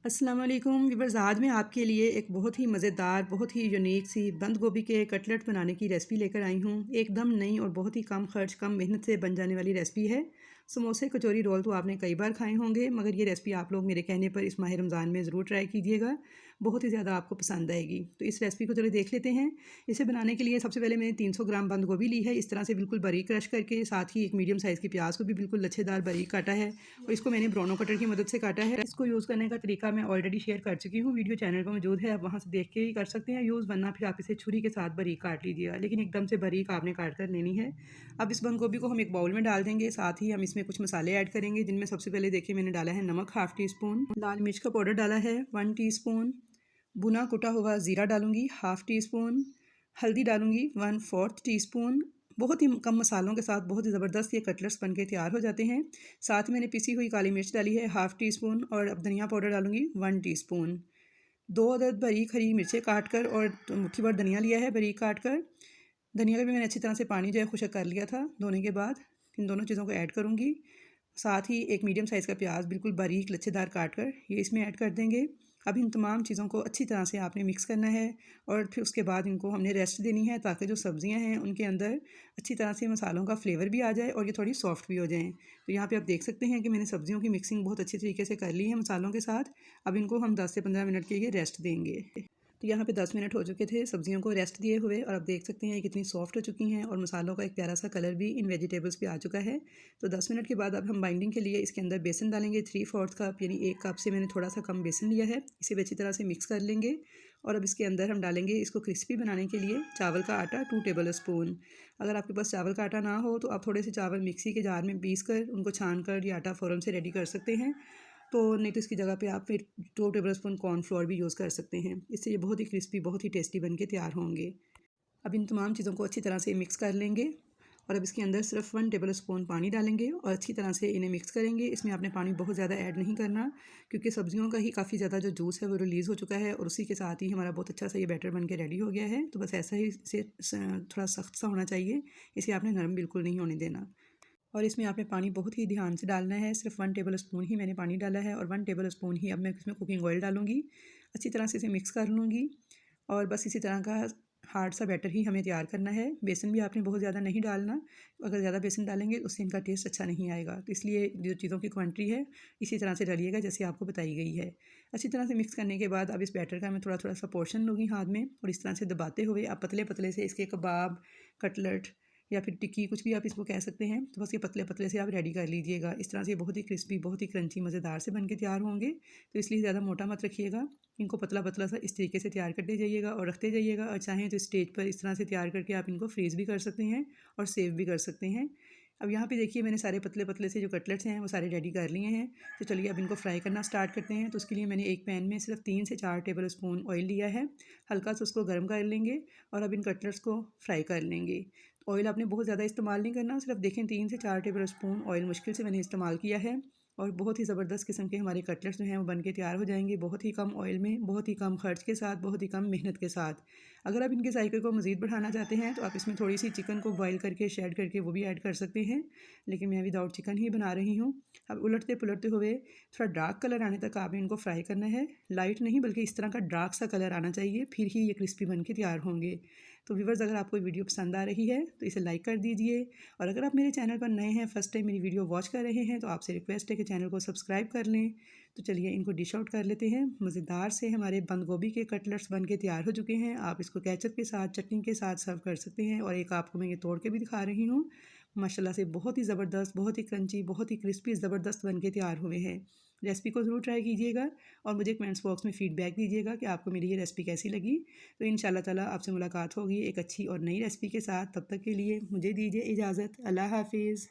अस्सलाम वालेकुम व्यूअर्स, आज मैं आपके लिए एक बहुत ही मज़ेदार, बहुत ही यूनिक सी बंद गोभी के कटलेट बनाने की रेसिपी लेकर आई हूँ। एकदम नई और बहुत ही कम खर्च, कम मेहनत से बन जाने वाली रेसिपी है। समोसे, कचौरी, रोल तो आपने कई बार खाए होंगे, मगर ये रेसिपी आप लोग मेरे कहने पर इस माह रमज़ान में ज़रूर ट्राई कीजिएगा। बहुत ही ज़्यादा आपको पसंद आएगी। तो इस रेसिपी को चलो देख लेते हैं। इसे बनाने के लिए सबसे पहले मैंने 300 ग्राम बंद गोभी ली है, इस तरह से बिल्कुल बारीक क्रश करके। साथ ही एक मीडियम साइज़ की प्याज को भी बिल्कुल लच्छेदार बारीक काटा है और इसको मैंने ब्राउनो कटर की मदद से काटा है। इसको यूज़ करने का तरीका मैं ऑलरेडी शेयर कर चुकी हूँ, वीडियो चैनल पर मौजूद है, आप वहाँ से देख के ही कर सकते हैं यूज़, वरना फिर आप इसे छुरी के साथ बारीक काट लीजिएगा, लेकिन एकदम से बारीक आपने काट कर लेनी है। अब इस बंद गोभी को हम एक बाउल में डाल देंगे। साथ ही हम इसमें कुछ मसाले ऐड करेंगे, जिनमें सबसे पहले देखिए मैंने डाला है नमक हाफ़ टी स्पून, लाल मिर्च का पाउडर डाला है 1 टीस्पून, भुना कुटा हुआ ज़ीरा डालूंगी हाफ़ टी स्पून, हल्दी डालूंगी 1/4 टीस्पून। बहुत ही कम मसालों के साथ बहुत ही ज़बरदस्त ये कटलेट्स बन के तैयार हो जाते हैं। साथ में मैंने पिसी हुई काली मिर्च डाली है हाफ़ टी स्पून और अब धनिया पाउडर डालूंगी 1 टीस्पून। 2 अदद बारीक हरी मिर्चें काट कर और मुट्ठी भर धनिया लिया है बारीक काट कर। धनिया का भी मैंने अच्छी तरह से पानी जो है खुश्क कर लिया था धोने के बाद। इन दोनों चीज़ों को ऐड करूँगी। साथ ही एक मीडियम साइज़ का प्याज बिल्कुल बारीक लच्छेदार काट कर ये इसमें ऐड कर देंगे। अब इन तमाम चीज़ों को अच्छी तरह से आपने मिक्स करना है और फिर उसके बाद इनको हमने रेस्ट देनी है, ताकि जो सब्ज़ियां हैं उनके अंदर अच्छी तरह से मसालों का फ्लेवर भी आ जाए और ये थोड़ी सॉफ्ट भी हो जाएं। तो यहाँ पे आप देख सकते हैं कि मैंने सब्ज़ियों की मिक्सिंग बहुत अच्छी तरीके से कर ली है मसालों के साथ। अब इनको हम 10 से 15 मिनट के लिए रेस्ट देंगे। तो यहाँ पे 10 मिनट हो चुके थे सब्जियों को रेस्ट दिए हुए और अब देख सकते हैं कितनी सॉफ्ट हो चुकी हैं और मसालों का एक प्यारा सा कलर भी इन वेजिटेबल्स पे आ चुका है। तो 10 मिनट के बाद अब हम बाइंडिंग के लिए इसके अंदर बेसन डालेंगे 3/4 कप, यानी 1 कप से मैंने थोड़ा सा कम बेसन लिया है। इसे भी अच्छी तरह से मिक्स कर लेंगे और अब इसके अंदर हम डालेंगे इसको क्रिस्पी बनाने के लिए चावल का आटा 2 टेबल स्पून। अगर आपके पास चावल का आटा ना हो तो आप थोड़े से चावल मिक्सी के जार में पीस कर उनको छान कर ये आटा फ़ौरन से रेडी कर सकते हैं। तो नहीं तो इसकी जगह पे आप फिर 2 टेबल स्पून कॉर्नफ्लोर भी यूज़ कर सकते हैं। इससे ये बहुत ही क्रिस्पी, बहुत ही टेस्टी बन के तैयार होंगे। अब इन तमाम चीज़ों को अच्छी तरह से मिक्स कर लेंगे और अब इसके अंदर सिर्फ 1 टेबल स्पून पानी डालेंगे और अच्छी तरह से इन्हें मिक्स करेंगे। इसमें आपने पानी बहुत ज़्यादा ऐड नहीं करना, क्योंकि सब्जियों का ही काफ़ी ज़्यादा जो जूस है वो रिलीज़ हो चुका है और उसी के साथ ही हमारा बहुत अच्छा सा ये बैटर बन के रेडी हो गया है। तो बस ऐसा ही इसे थोड़ा सख्त सा होना चाहिए, इसे आपने नरम बिल्कुल नहीं होने देना। और इसमें आपने पानी बहुत ही ध्यान से डालना है। सिर्फ 1 टेबल स्पून ही मैंने पानी डाला है और 1 टेबल स्पून ही अब मैं इसमें कुकिंग ऑयल डालूँगी। अच्छी तरह से इसे मिक्स कर लूँगी और बस इसी तरह का हार्ड सा बैटर ही हमें तैयार करना है। बेसन भी आपने बहुत ज़्यादा नहीं डालना, अगर ज़्यादा बेसन डालेंगे उससे इनका टेस्ट अच्छा नहीं आएगा। तो इसलिए जो चीज़ों की क्वांटिटी है इसी तरह से डालिएगा जैसे आपको बताई गई है। अच्छी तरह से मिक्स करने के बाद अब इस बैटर का मैं थोड़ा-थोड़ा सा पोर्शन लूँगी हाथ में और इस तरह से दबाते हुए आप पतले-पतले से इसके कबाब, कटलेट या फिर टिक्की, कुछ भी आप इसको कह सकते हैं, तो बस ये पतले-पतले से आप रेडी कर लीजिएगा। इस तरह से बहुत ही क्रिस्पी, बहुत ही क्रंची, मज़ेदार से बन के तैयार होंगे। तो इसलिए ज़्यादा मोटा मत रखिएगा, इनको पतला-पतला सा इस तरीके से तैयार करते जाइएगा और रखते जाइएगा। और चाहें तो स्टेज पर इस तरह से तैयार करके आप इनको फ्रीज़ भी कर सकते हैं और सेव भी कर सकते हैं। अब यहाँ पे देखिए मैंने सारे पतले-पतले से जो कटलेट्स हैं वो सारे रेडी कर लिए हैं। तो चलिए अब इनको फ्राई करना स्टार्ट करते हैं। तो उसके लिए मैंने एक पैन में सिर्फ 3 से 4 टेबल स्पून ऑयल लिया है। हल्का सा उसको गर्म कर लेंगे और अब इन कटलेट्स को फ्राई कर लेंगे। ऑयल आपने बहुत ज़्यादा इस्तेमाल नहीं करना, सिर्फ देखें 3 से 4 टेबल स्पून ऑयल मुश्किल से मैंने इस्तेमाल किया है और बहुत ही ज़बरदस्त किस्म के हमारे कटलेट्स जो हैं वो बन के तैयार हो जाएंगे, बहुत ही कम ऑयल में, बहुत ही कम खर्च के साथ, बहुत ही कम मेहनत के साथ। अगर आप इनके जायके को मज़ीद बढ़ाना चाहते हैं तो आप इसमें थोड़ी सी चिकन को बॉयल करके शेड करके वो भी ऐड कर सकते हैं, लेकिन मैं विदाउट चिकन ही बना रही हूँ। अब उलटते पुलटते हुए थोड़ा डार्क कलर आने तक आपने इनको फ्राई करना है। लाइट नहीं बल्कि इस तरह का डार्क सा कलर आना चाहिए, फिर ही ये क्रिस्पी बन के तैयार होंगे। तो व्यूअर्स, अगर आपको वीडियो पसंद आ रही है तो इसे लाइक कर दीजिए और अगर आप मेरे चैनल पर नए हैं, फर्स्ट टाइम मेरी वीडियो वॉच कर रहे हैं, तो आपसे रिक्वेस्ट है कि चैनल को सब्सक्राइब कर लें। तो चलिए इनको डिश आउट कर लेते हैं। मज़ेदार से हमारे बंद गोभी के कटलेट्स बन के तैयार हो चुके हैं। आप इसको केचप के साथ, चटनी के साथ सर्व कर सकते हैं और एक आपको मैं ये तोड़ के भी दिखा रही हूँ। माशाल्लाह से बहुत ही ज़बरदस्त, बहुत ही क्रंची, बहुत ही क्रिस्पी, ज़बरदस्त बन के तैयार हुए हैं। रेसिपी को ज़रूर ट्राई कीजिएगा और मुझे कमेंट्स बॉक्स में फ़ीडबैक दीजिएगा कि आपको मेरी ये रेसिपी कैसी लगी। तो इंशाल्लाह ताला आपसे मुलाकात होगी एक अच्छी और नई रेसिपी के साथ। तब तक के लिए मुझे दीजिए इजाज़त। अल्लाह हाफ़िज़।